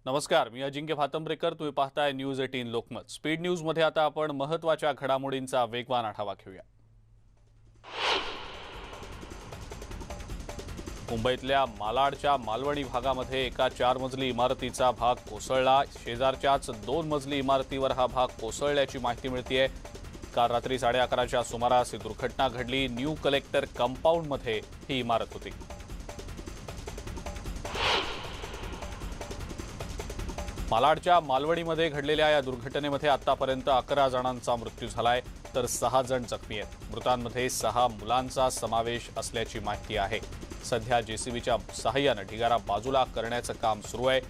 नमस्कार, मी अजिंक्य भातंब्रेकर. तुम्ही पाहताय न्यूज 18 लोकमत. स्पीड न्यूज मध्ये आता आपण महत्त्वाच्या घडामोडींचा वेगवान आढावा घेऊया. मुंबईतल्या मालाडच्या मालवणी भागामध्ये एका 4 मजली इमारतीचा भाग कोसळला. शेजारच्याच 2 मजली इमारतीवर हा भाग कोसळल्याची माहिती मिळतेय. काल रात्री 11:30च्या सुमारास ही दुर्घटना घडली. न्यू कलेक्टर कंपाऊंडमध्ये ही इमारत होती. मालाडच्या मालवणीमध्ये घडलेल्या या दुर्घटनेमध्ये आतापर्यंत 11 जणांचा मृत्यू झालाय तर 6 जण जखमी आहेत. मृतांमध्ये 6 मुलांचा समावेश असल्याची माहिती आहे. सध्या जेसीबीच्या सहाय्याने ढिगारा बाजूला करण्याचं काम सुरू आहे.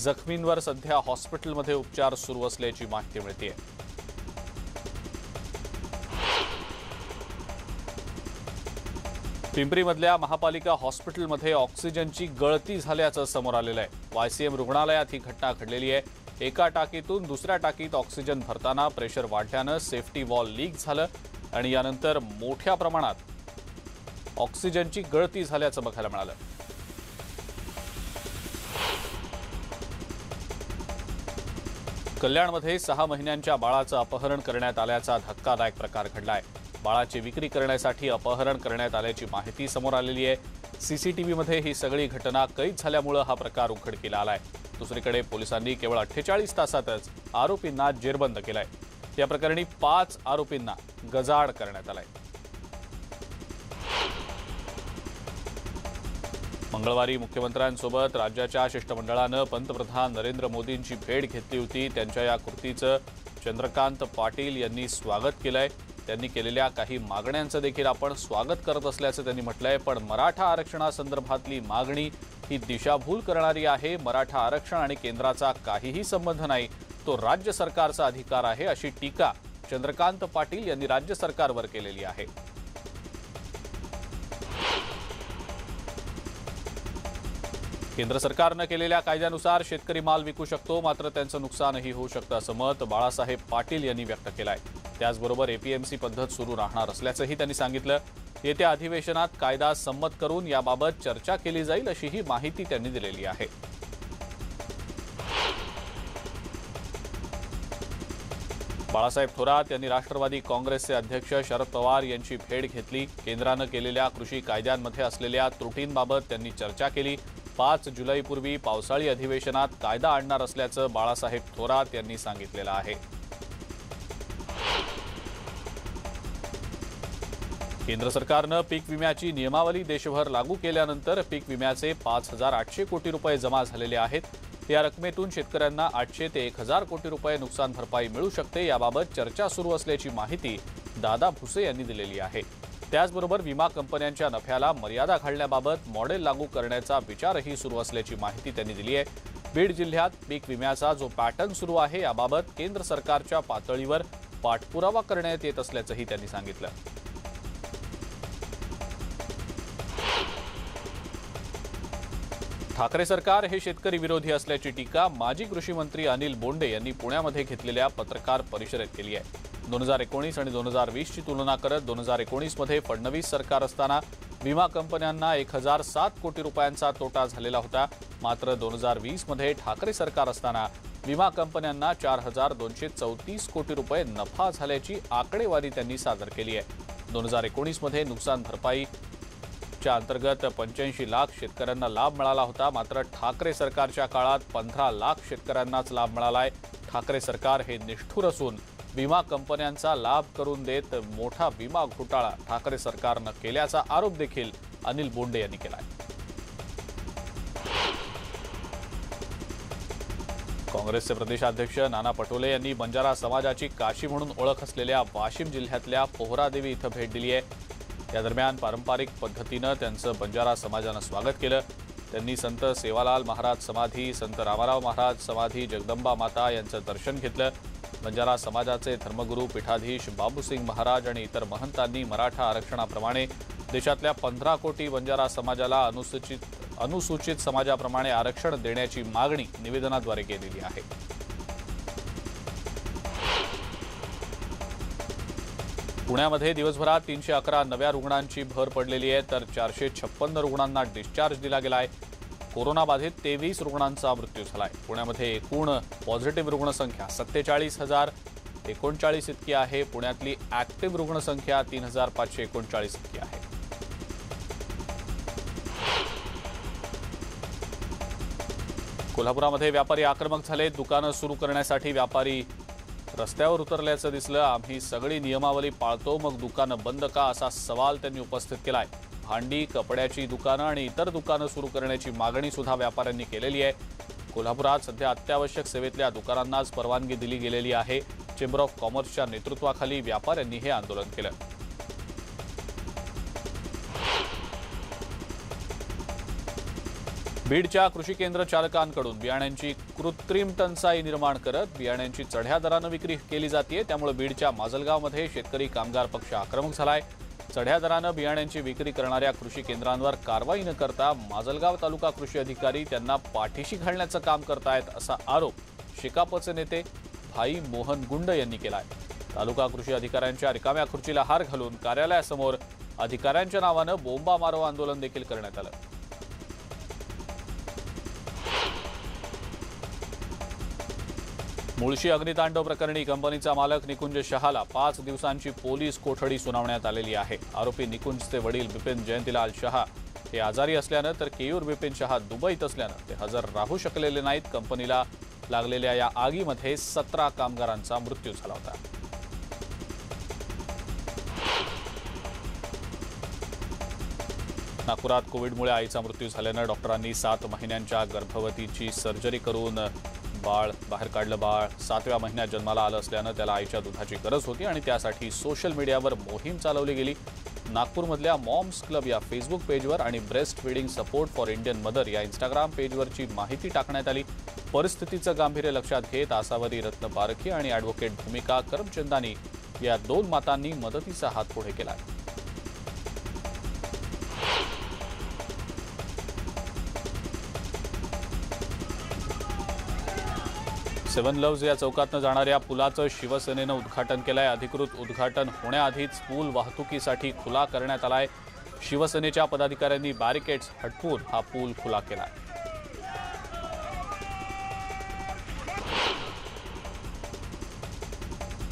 जखमींवर सध्या हॉस्पिटलमध्ये उपचार सुरू असल्याची माहिती मिळते. पिंपरीमधल्या महापालिका हॉस्पिटलमध्ये ऑक्सिजनची गळती झाल्याचं समोर आलेलं आहे. वायसीएम रुग्णालयात ही घटना घडलेली आहे. एका टाकीतून दुसऱ्या टाकीत ऑक्सिजन भरताना प्रेशर वाढल्यानं सेफ्टी वॉल लीक झालं आणि यानंतर मोठ्या प्रमाणात ऑक्सिजनची गळती झाल्याचं बघायला मिळालं. कल्याणमध्ये 6 महिन्यांच्या बाळाचं अपहरण करण्यात आल्याचा धक्कादायक प्रकार घडलाय. बाळाची विक्री करण्यासाठी अपहरण करण्यात आल्याची माहिती समोर आलेली आहे. सीसीटीव्हीमध्ये ही सगळी घटना कैद झाल्यामुळे हा प्रकार उघडकीला आलाय. दुसरीकडे पोलिसांनी केवळ 48 तासातच आरोपींना जेरबंद केलाय. या प्रकरणी 5 आरोपींना गजाआड करण्यात आलाय. मंगळवारी मुख्यमंत्र्यांसोबत राज्याच्या शिष्टमंडळानं पंतप्रधान नरेंद्र मोदींची भेट घेतली होती. त्यांच्या या कृतीचं चंद्रकांत पाटील यांनी स्वागत केलंय. त्यांनी केलेल्या काही मागण्यांचं देखील आपण स्वागत करत असल्याचं त्यांनी म्हटलंय. पण मराठा आरक्षणासंदर्भातली मागणी ही दिशाभूल करणारी आहे. मराठा आरक्षण आणि केंद्राचा काहीही संबंध नाही, तो राज्य सरकारचा अधिकार आहे, अशी टीका चंद्रकांत पाटील यांनी राज्य सरकारवर केलेली आहे. केंद्र सरकारनं केलेल्या कायद्यानुसार शेतकरी माल विकू शकतो, मात्र त्यांचं नुकसानही होऊ शकतं, असं मत बाळासाहेब पाटील यांनी व्यक्त केलंय. त्याचबरोबर एपीएमसी पद्धत सुरू राहणार असल्याचंही त्यांनी सांगितलं. येत्या अधिवेशनात कायदा संमत करून याबाबत चर्चा केली जाईल, अशीही माहिती त्यांनी दिलेली आहे. बाळासाहेब थोरात यांनी राष्ट्रवादी काँग्रेसचे अध्यक्ष शरद पवार यांची भेट घेतली. केंद्रानं केलेल्या कृषी कायद्यांमध्ये असलेल्या त्रुटींबाबत त्यांनी चर्चा केली. 5 जुलैपूर्वी पावसाळी अधिवेशनात कायदा आणणार असल्याचं बाळासाहेब थोरात यांनी सांगितलेलं आहे. केंद्र सरकारनं पीक विम्याची नियमावली देशभर लागू केल्यानंतर पीक विम्याचे 5,800 कोटी रुपये जमा झालेले आहेत. या रकमेतून शेतकऱ्यांना 800 ते 1,000 कोटी रुपये नुकसान भरपाई मिळू शकते. याबाबत चर्चा सुरू असल्याची माहिती दादा भुसे यांनी दिलेली आहे. त्याचबरोबर विमा कंपन्यांच्या नफ्याला मर्यादा घालण्याबाबत मॉडेल लागू करण्याचा विचारही सुरू असल्याची माहिती त्यांनी दिली आहे. बीड जिल्ह्यात पीक विम्याचा जो पॅटर्न सुरू आहे याबाबत केंद्र सरकारच्या पातळीवर पाठपुरावा करण्यात येत असल्याचंही त्यांनी सांगितलं. ठाकरे सरकार हे शेतकरी विरोधी असल्याची टीका माजी कृषी मंत्री अनिल बोंडे यांनी पुण्यामध्ये घेतलेल्या पत्रकार परिषदेत केली आहे. 2019 आणि 2020ची तुलना करत 2019 मध्ये फडणवीस सरकार असताना विमा कंपन्यांना 1,007 कोटी रुपयांचा तोटा झालेला होता. मात्र 2020 मध्ये ठाकरे सरकार असताना विमा कंपन्यांना 4,234 कोटी रुपये नफा झाल्याची आकडेवारी त्यांनी सादर केली आहे. 2019 मध्ये नुकसान भरपाई च्या अंतर्गत 85 लाख शेतकऱ्यांना लाभ मिळाला होता. मात्र ठाकरे सरकारच्या काळात 15 लाख शेतकऱ्यांनाच लाभ मिळालाय. ठाकरे सरकार हे निष्ठुर असून विमा कंपन्यांचा लाभ करून देत मोठा विमा घोटाळा ठाकरे सरकारनं केल्याचा आरोप देखील अनिल बोंडे यांनी केलाय. काँग्रेसचे प्रदेशाध्यक्ष नाना पटोले यांनी बंजारा समाजाची काशी म्हणून ओळख असलेल्या वाशिम जिल्ह्यातल्या पोहरादेवी इथं भेट दिली आहे. या दरम्यान पारंपरिक पद्धतीनं त्यांचं बंजारा समाजानं स्वागत केलं. त्यांनी संत सेवालाल महाराज समाधी, संत रामाराव महाराज समाधी, जगदंबा माता यांचं दर्शन घेतलं. बंजारा समाजाचे धर्मगुरू पीठाधीश बाबूसिंग महाराज आणि इतर महंतांनी मराठा आरक्षणाप्रमाणे देशातल्या 15 कोटी बंजारा समाजाला अनुसूचित समाजाप्रमाणे आरक्षण देण्याची मागणी निवेदनाद्वारे केलेली आहे. पुण्यामध्ये दिवसभरात 311 नव्या रुग्णांची भर पडलेली आहे तर 456 रुग्णांना डिस्चार्ज दिला गेलाय. कोरोनाबाधित 23 रुग्णांचा मृत्यू झालाय। पुण्यामध्ये एकूण पॉझिटिव्ह रुग्णसंख्या 47,039 इतकी आहे। पुण्यातली ऍक्टिव्ह रुग्णसंख्या 3,539 इतकी आहे। कोल्हापुरामध्ये व्यापारी आक्रमक झाले। दुकानं सुरू करण्यासाठी व्यापारी रस्त्यावर उतरल्याचं दिसलं। आम्ही सगळी नियमावली पाळतो, मग दुकानं बंद का, असा सवाल त्यांनी उपस्थित केलाय। भांडी, कपड्याची दुकानं आणि इतर दुकानं सुरू करण्याची मागणी सुद्धा व्यापाऱ्यांनी केलेली आहे। कोल्हापुरात सध्या अत्यावश्यक सेवेतल्या दुकानांनाच परवानगी दिली गेलेली आहे। चेंबर ऑफ कॉमर्सच्या नेतृत्वाखाली व्यापाऱ्यांनी हे आंदोलन केलं। बीडच्या कृषी केंद्र चालकांकडून बियाण्यांची कृत्रिम टंचाई निर्माण करत बियाण्यांची चढ्या दरानं विक्री केली जाते। त्यामुळे बीडच्या माजलगावमध्ये शेतकरी कामगार पक्ष आक्रमक झालाय। चढ्या दरानं बियाण्यांची विक्री करणाऱ्या कृषी केंद्रांवर कारवाई न करता माजलगाव तालुका कृषी अधिकारी त्यांना पाठीशी घालण्याचं काम करतायत, असा आरोप शेकापचे नेते भाई मोहन गुंड यांनी केलाय। तालुका कृषी अधिकाऱ्यांच्या रिकाम्या खुर्चीला हार घालून कार्यालयासमोर अधिकाऱ्यांच्या नावानं बोंबा मारो आंदोलन देखील करण्यात आलं। मुळशी अग्नितांडव प्रकरणी कंपनीचा मालक निकुंज शहाला 5 दिवसांची पोलीस कोठडी सुनावण्यात आलेली आहे। आरोपी निकुंजचे वडील बिपिन जयंतीलाल शहा हे आजारी असल्यानं तर केयूर बिपिन शहा दुबईत असल्यानं ते हजर राहू शकलेले नाहीत। कंपनीला लागलेल्या या आगीमध्ये 17 कामगारांचा मृत्यू झाला होता। नागपुरात कोविडमुळे आईचा मृत्यू झाल्यानं डॉक्टरांनी 7 महिन्यांच्या गर्भवतीची सर्जरी करून बाळ बाहेर काढलं। बाळ 7व्या महिन्यात जन्माला आलं असल्यानं त्याला आईच्या दुधाची गरज होती आणि त्यासाठी सोशल मीडियावर मोहीम चालवली गेली। नागपूरमधल्या मॉम्स क्लब या फेसबुक पेजवर आणि breast feeding support for Indian mother या इंस्टाग्राम पेजवरची माहिती टाकण्यात आली। परिस्थितीचं गांभीर्य लक्षात घेत आसावरी रत्न पारखी आणि ॲडव्होकेट भूमिका करमचंदानी या 2 मातांनी मदतीचा हात पुढे केला। सेवन लव्ज या चौकातनं जाणाऱ्या पुलाचं शिवसेनेनं उद्घाटन केलंय। अधिकृत उद्घाटन होण्याआधीच पूल वाहतुकीसाठी खुला करण्यात आलाय। शिवसेनेच्या पदाधिकाऱ्यांनी बॅरिकेड्स हटवून हा पूल खुला केलाय।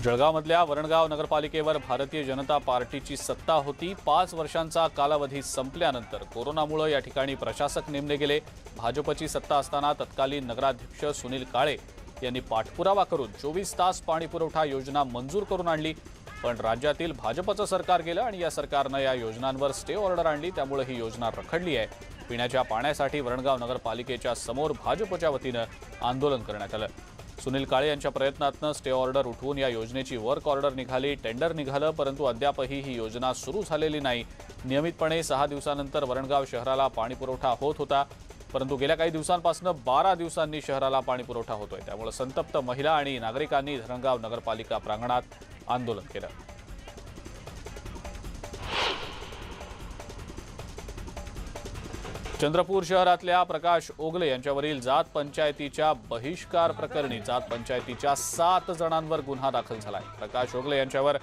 जळगावमधल्या वरणगाव नगरपालिकेवर भारतीय जनता पार्टीची सत्ता होती। 5 वर्षांचा कालावधी संपल्यानंतर कोरोनामुळे या ठिकाणी प्रशासक नेमले गेले। भाजपची सत्ता असताना तत्कालीन नगराध्यक्ष सुनील काळे यांनी पाठपुरावा करून 24 तास पाणी पुरवठा योजना मंजूर करून आणली, पण राज्यातील भाजपचं सरकार गेलं आणि या सरकारनं या योजनांवर स्टे ऑर्डर आणली। त्यामुळे ही योजना रखडली आहे। पिण्याच्या पाण्यासाठी वरणगाव नगरपालिकेच्या समोर भाजपच्या वतीनं आंदोलन करण्यात आलं। सुनील काळे यांच्या प्रयत्नातनं स्टे ऑर्डर उठवून या योजनेची वर्क ऑर्डर निघाली, टेंडर निघालं, परंतु अद्यापही ही योजना सुरू झालेली नाही। नियमितपणे 6 दिवसानंतर वरणगाव शहराला पाणी पुरवठा होत होता, परंतु गेल्या काही दिवसांपासून 12 दिवसांनी शहराला पाणी पुरवठा होतोय। त्यामुळे संतप्त महिला आणि नागरिकांनी धरणगाव नगरपालिका प्रांगणात आंदोलन केलं। चंद्रपूर शहरातल्या प्रकाश ओगले यांच्यावरील जात पंचायतीच्या बहिष्कार प्रकरणी जात पंचायतीच्या 7 जणांवर गुन्हा दाखल झालाय। प्रकाश ओगले यांच्यावर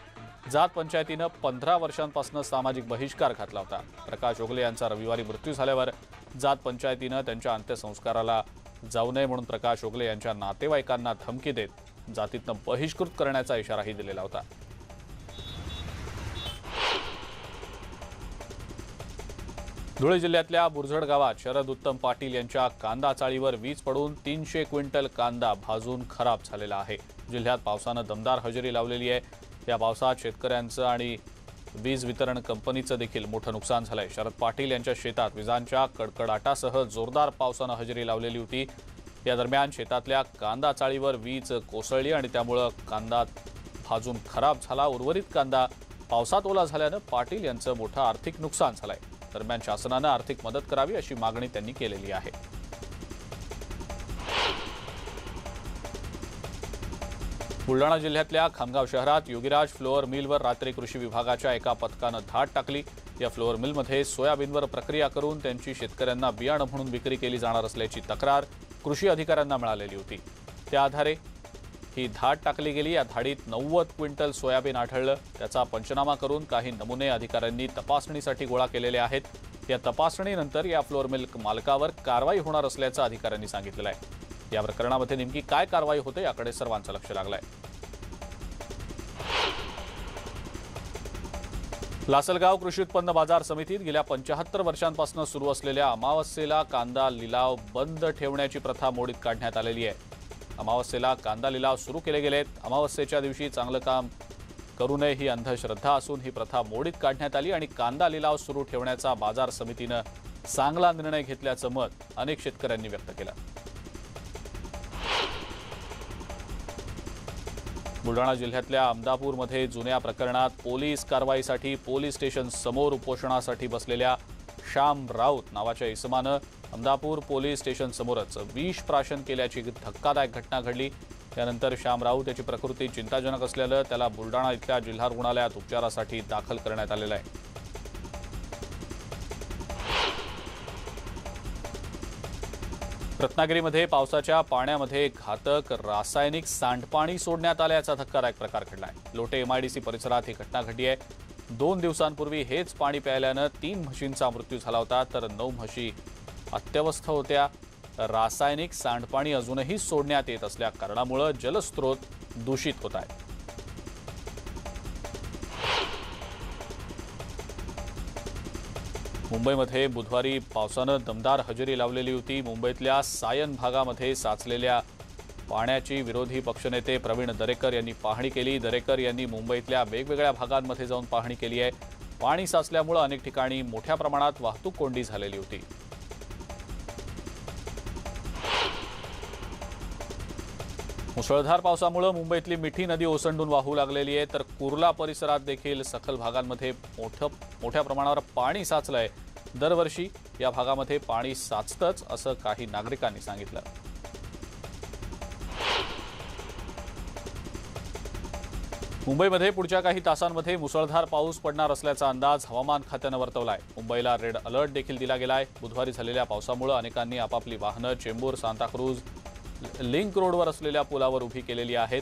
जात पंचायतीनं 15 वर्षांपासून सामाजिक बहिष्कार घातला होता। प्रकाश ओगले यांचा रविवारी मृत्यू झाल्यावर जात पंचायतीनं त्यांच्या अंत्यसंस्काराला जाऊ नये म्हणून प्रकाश ओगले यांच्या नातेवाईकांना धमकी देत जातीतनं बहिष्कृत करण्याचा इशाराही दिलेला होता। धुळे जिल्ह्यातल्या बुरझड गावात शरद उत्तम पाटील यांच्या कांदा चाळीवर वीज पडून 300 क्विंटल कांदा भाजून खराब झालेला आहे। जिल्ह्यात पावसानं दमदार हजेरी लावलेली आहे। या पावसात शेतकऱ्यांचं आणि वीज वितरण कंपनीचं देखील मोठं नुकसान झालंय। शरद पाटील यांच्या शेतात विजांच्या कडकडाटासह जोरदार पावसानं हजेरी लावलेली होती। या दरम्यान शेतातल्या कांदा चाळीवर वीज कोसळली आणि त्यामुळे कांदा भाजून खराब झाला। उर्वरित कांदा पावसात ओला झाल्यानं पाटील यांचं मोठं आर्थिक नुकसान झालंय। दरम्यान शासनानं आर्थिक मदत करावी अशी मागणी त्यांनी केलेली आहे। बुलढाणा जिल्ह्यातल्या खामगाव शहरात योगीराज फ्लोअर मिलवर रात्री कृषी विभागाच्या एका पथकानं धाड टाकली। या फ्लोअर मिलमध्ये सोयाबीनवर प्रक्रिया करून त्यांची शेतकऱ्यांना बियाणं म्हणून विक्री केली जाणार असल्याची तक्रार कृषी अधिकाऱ्यांना मिळालेली होती। त्या आधारे ही धाड टाकली गेली। या धाडीत 90 क्विंटल सोयाबीन आढळलं। त्याचा पंचनामा करून काही नमुने अधिकाऱ्यांनी तपासणीसाठी गोळा केलेले आहेत। या तपासणीनंतर या फ्लोअर मिल्क मालकावर कारवाई होणार असल्याचं अधिकाऱ्यांनी सांगितलं आहे। या प्रकरणामध्ये नेमकी काय कारवाई होते याकडे सर्वांचं लक्ष लागलंय। लासलगाव कृषी उत्पन्न बाजार समितीत गेल्या 75 वर्षांपासून सुरू असलेल्या अमावस्येला कांदा लिलाव बंद ठेवण्याची प्रथा मोडीत काढण्यात आलेली आहे। अमावस्येला कांदा लिलाव सुरू केले गेलेत। अमावस्येच्या दिवशी चांगलं काम करू नये ही अंधश्रद्धा असून ही प्रथा मोडीत काढण्यात आली आणि कांदा लिलाव सुरू ठेवण्याचा बाजार समितीनं चांगला निर्णय घेतल्याचं मत अनेक शेतकऱ्यांनी व्यक्त केलं। बुलढाणा जिल्ह्यातल्या अमदापूरमध्ये जुन्या प्रकरणात पोलीस कारवाईसाठी पोलीस स्टेशन समोर उपोषणासाठी बसलेल्या श्याम राऊत नावाच्या इसमानं अमदापूर पोलीस स्टेशन समोरच विष प्राशन केल्याची धक्कादायक घटना घडली। त्यानंतर श्याम राऊत याची प्रकृती चिंताजनक असल्यानं त्याला बुलढाणा इथल्या जिल्हा रुग्णालयात उपचारासाठी दाखल करण्यात आलेलं आहे। रत्नागिरीमध्ये पावसाच्या पाण्यामध्ये घातक रासायनिक सांडपाणी सोडण्यात आल्याचा धक्कादायक प्रकार घडलाय। लोटे एमआयडीसी परिसरात ही घटना घडली आहे। 2 दिवसांपूर्वी हेच पाणी प्यायल्यानं 3 म्हशींचा मृत्यू झाला होता तर 9 म्हशी अत्यवस्थ होत्या। रासायनिक सांडपाणी अजूनही सोडण्यात येत असल्या कारणामुळे जलस्रोत दूषित होत आहेत। मुंबईमध्ये बुधवारी पावसानं दमदार हजेरी लावलेली होती। मुंबईतल्या सायन भागामध्ये साचलेल्या पाण्याची विरोधी पक्षनेते प्रवीण दरेकर यांनी पाहणी केली। दरेकर यांनी मुंबईतल्या वेगवेगळ्या भागांमध्ये जाऊन पाहणी केली आहे। पाणी साचल्यामुळे अनेक ठिकाणी मोठ्या प्रमाणात वाहतूक कोंडी झालेली होती। मुसळधार पावसामुळे मुंबईतली मिठी नदी ओसंडून वाहू लागलेली आहे तर कुर्ला परिसरात देखील सखल भागांमध्ये मोठ्या प्रमाणावर पाणी साचलंय। दरवर्षी या भागामध्ये पाणी साचतंच असं काही नागरिकांनी सांगितलं। मुंबईमध्ये पुढच्या काही तासांमध्ये मुसळधार पाऊस पडणार असल्याचा अंदाज हवामान खात्यानं वर्तवलाय। मुंबईला रेड अलर्ट देखील दिला गेलाय। बुधवारी झालेल्या पावसामुळे अनेकांनी आपापली वाहनं चेंबूर सांताक्रूज लिंक रोडवर असलेल्या पुलावर उभी केलेली आहेत।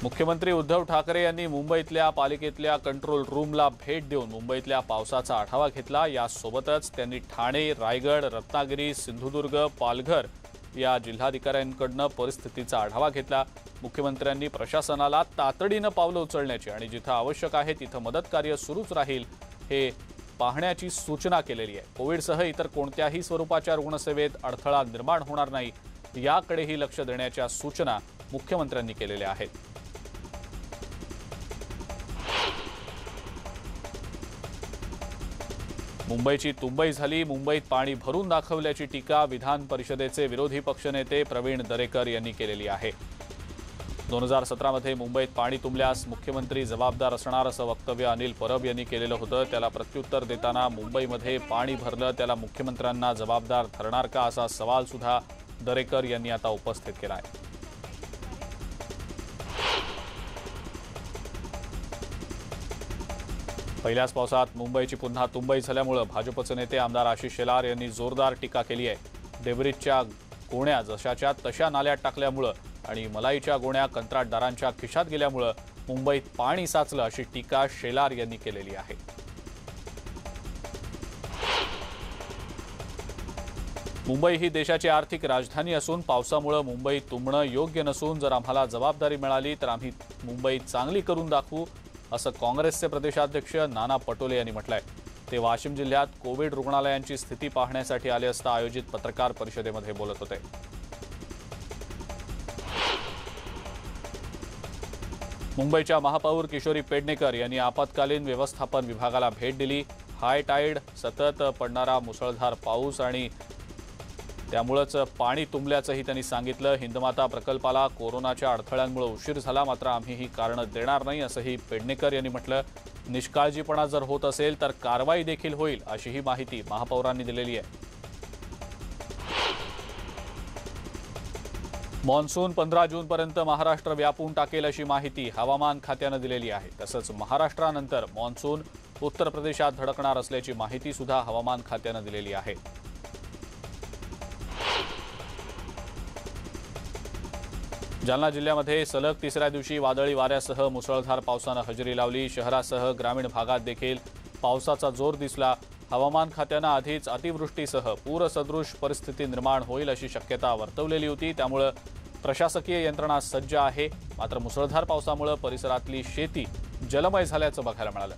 मुख्यमंत्री उद्धव ठाकरे यांनी मुंबईतल्या पालिकेतल्या कंट्रोल रूमला भेट देऊन मुंबईतल्या पावसाचा आढावा घेतला। यासोबतच त्यांनी ठाणे, रायगड, रत्नागिरी, सिंधुदुर्ग, पालघर या जिल्हाधिकाऱ्यांकडून परिस्थितीचा आढावा घेतला। मुख्यमंत्र्यांनी प्रशासनाला तातडीनं पावलं उचलण्याची आणि जिथं आवश्यक आहे तिथं मदत कार्य सुरूच राहील हे पाहण्याची सूचना केलेली आहे। कोविडसह इतर कोणत्याही स्वरूपाच्या रुग्णसेवेत अडथळा निर्माण होणार नाही याकडेही लक्ष देण्याच्या सूचना मुख्यमंत्र्यांनी केलेल्या आहेत। मुंबईची तुंबई झाली, मुंबईत पाणी भरून दाखवल्याची टीका विधान परिषदेचे विरोधी पक्षनेते प्रवीण दरेकर यांनी केलेली आहे। 2017 मुंबईत पाणी तुंबल्यास मुख्यमंत्री जबाबदार असणार असं वक्तव्य अनिल परब यांनी केलेलं होतं। त्याला प्रत्युत्तर देताना मुंबईमध्ये पाणी भरलं त्याला मुख्यमंत्र्यांना जबाबदार ठरणार का असा सवाल सुद्धा दरेकर यांनी आता उपस्थित केला आहे। पहिल्याच पावसात मुंबईची पुन्हा तुंबई झाल्यामुळे भाजपचे नेते आमदार आशिष शेलार यांनी जोरदार टीका केली आहे। डेब्रिजच्या गोण्या जशाच्या तशा नाल्यात टाकल्यामुळे आणि मलाईच्या गोण्या कंत्राटदारांच्या खिशात गेल्यामुळे मुंबईत पाणी साचलं अशी टीका शेलार यांनी केलेली आहे। मुंबई ही देशाची आर्थिक राजधानी असून पावसामुळे मुंबई तुंबणं योग्य नसून जर आम्हाला जबाबदारी मिळाली तर आम्ही मुंबई चांगली करून दाखवू असं काँग्रेसचे प्रदेशाध्यक्ष नाना पटोले यांनी म्हटलंय। ते वाशिम जिल्ह्यात कोविड रुग्णालयांची स्थिती पाहण्यासाठी आले असता आयोजित पत्रकार परिषदेमध्ये बोलत होते। मुंबईच्या महापौर किशोरी पेडणेकर यांनी आपत्कालीन व्यवस्थापन विभागाला भेट दिली। हाय टाईड, सतत पडणारा मुसळधार पाऊस आणि त्यामुळेच पाणी तुंबल्याचंही त्यांनी सांगितलं। हिंदमाता प्रकल्पाला कोरोनाच्या अडथळ्यांमुळे उशीर झाला मात्र आम्ही ही कारणं देणार नाही असंही पेडणेकर यांनी म्हटलं। निष्काळजीपणा जर होत असेल तर कारवाई देखील होईल अशीही माहिती महापौरांनी दिलेली आहे। मॉन्सून 15 जूनपर्यंत महाराष्ट्र व्यापून टाकेल अशी माहिती हवामान खात्यानं दिलेली आहे। तसंच महाराष्ट्रानंतर मॉन्सून उत्तर प्रदेशात धडकणार असल्याची माहिती सुद्धा हवामान खात्यानं दिलेली आहे। जालना जिल्ह्यामध्ये सलग तिसऱ्या दिवशी वादळी वाऱ्यासह मुसळधार पावसानं हजेरी लावली। शहरासह ग्रामीण भागात देखील पावसाचा जोर दिसला। हवामान खात्यानं आधीच अतिवृष्टीसह पूरसदृश परिस्थिती निर्माण होईल अशी शक्यता वर्तवलेली होती। त्यामुळे प्रशासकीय यंत्रणा सज्ज आहे। मात्र मुसळधार पावसामुळे परिसरातली शेती जलमय झाल्याचं बघायला मिळालं।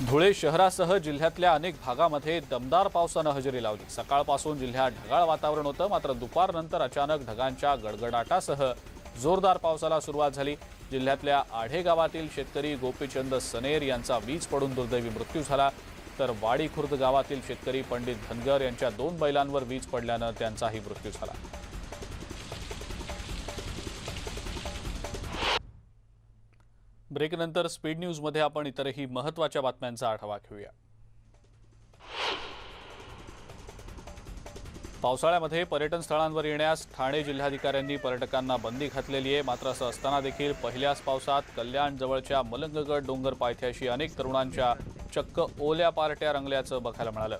धुळे शहरासह जिल्ह्यातल्या अनेक भागामध्ये दमदार पावसानं हजेरी लावली। सकाळपासून जिल्ह्यात ढगाळ वातावरण होतं, मात्र दुपारनंतर अचानक ढगांच्या गडगडाटासह जोरदार पावसाला सुरुवात झाली। जिल्ह्यातल्या आढे गावातील शेतकरी गोपीचंद सनेर यांचा वीज पडून दुर्दैवी मृत्यू झाला, तर वाडी खुर्द गावातील शेतकरी पंडित धनगर यांच्या 2 बैलांवर वीज पडल्यानं त्यांचाही मृत्यू झाला। ब्रेकनंतर स्पीड न्यूजमध्ये आपण इतरही महत्त्वाच्या बातम्यांचा आढावा घेऊया। पावसाळ्यामध्ये पर्यटन स्थळांवर येण्यास ठाणे जिल्हाधिकाऱ्यांनी पर्यटकांना बंदी घातलेली आहे। मात्र असं असताना देखील पहिल्याच पावसात कल्याण जवळच्या मलंगगड डोंगर पायथ्याशी अनेक तरुणांच्या चक्क ओल्या पार्ट्या रंगल्याचं बघायला मिळालं।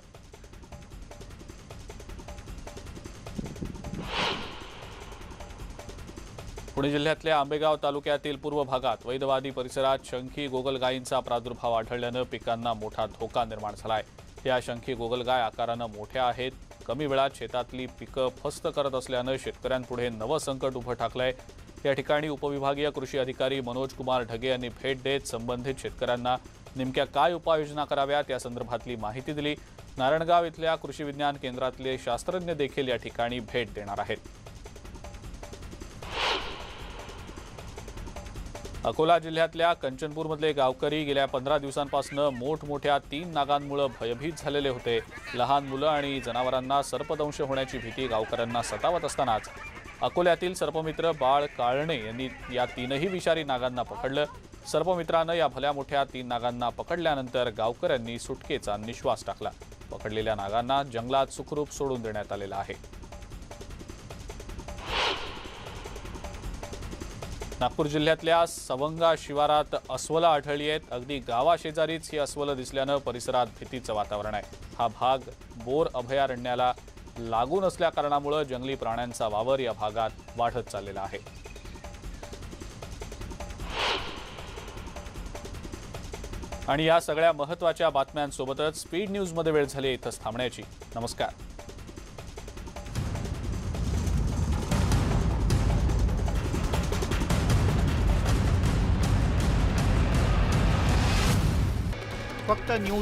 पुणे जिल्ह्यातल्या आंबेगाव तालुक्यातील पूर्व भागात वैदवादी परिसरात शंखी गोगलगायींचा प्रादुर्भाव आढळल्यानं पिकांना मोठा धोका निर्माण झालाय। या शंखी गोगलगाय आकारानं मोठ्या आहेत, कमी वेळात शेतातली पिकं फस्त करत असल्यानं शेतकऱ्यांपुढे नवं संकट उभं ठाकलंय। या ठिकाणी उपविभागीय कृषी अधिकारी मनोज कुमार ढगे यांनी भेट देत संबंधित शेतकऱ्यांना नेमक्या काय उपाययोजना कराव्यात या संदर्भातली माहिती दिली। नारायणगाव इथल्या कृषी विज्ञान केंद्रातले शास्त्रज्ञ देखील या ठिकाणी भेट देणार आहेत। अकोला जिल्ह्यातल्या कंचनपूरमधले गावकरी गेल्या 15 दिवसांपासून मोठमोठ्या 3 नागांमुळे भयभीत झालेले होते। लहान मुलं आणि जनावरांना सर्पदंश होण्याची भीती गावकऱ्यांना सतावत असतानाच अकोल्यातील सर्पमित्र बाळ काळणे यांनी या 3ही विषारी नागांना पकडलं। सर्पमित्रानं या भल्या मोठ्या 3 नागांना पकडल्यानंतर गावकऱ्यांनी सुटकेचा निश्वास टाकला। पकडलेल्या नागांना जंगलात सुखरूप सोडून देण्यात आलेलं आहे। नागपूर जिल्ह्यातल्या सवंगा शिवारात अस्वलं आढळली आहेत। अगदी गावाशेजारीच ही अस्वलं दिसल्यानं परिसरात भीतीचं वातावरण आहे। हा भाग बोर अभयारण्याला लागून असल्या कारणामुळे जंगली प्राण्यांचा वावर या भागात वाढत चाललेला आहे। आणि या सगळ्या महत्त्वाच्या बातम्यांसोबतच स्पीड न्यूजमध्ये वेळ झाली इथंच थांबण्याची। नमस्कार। फक्त न्यूज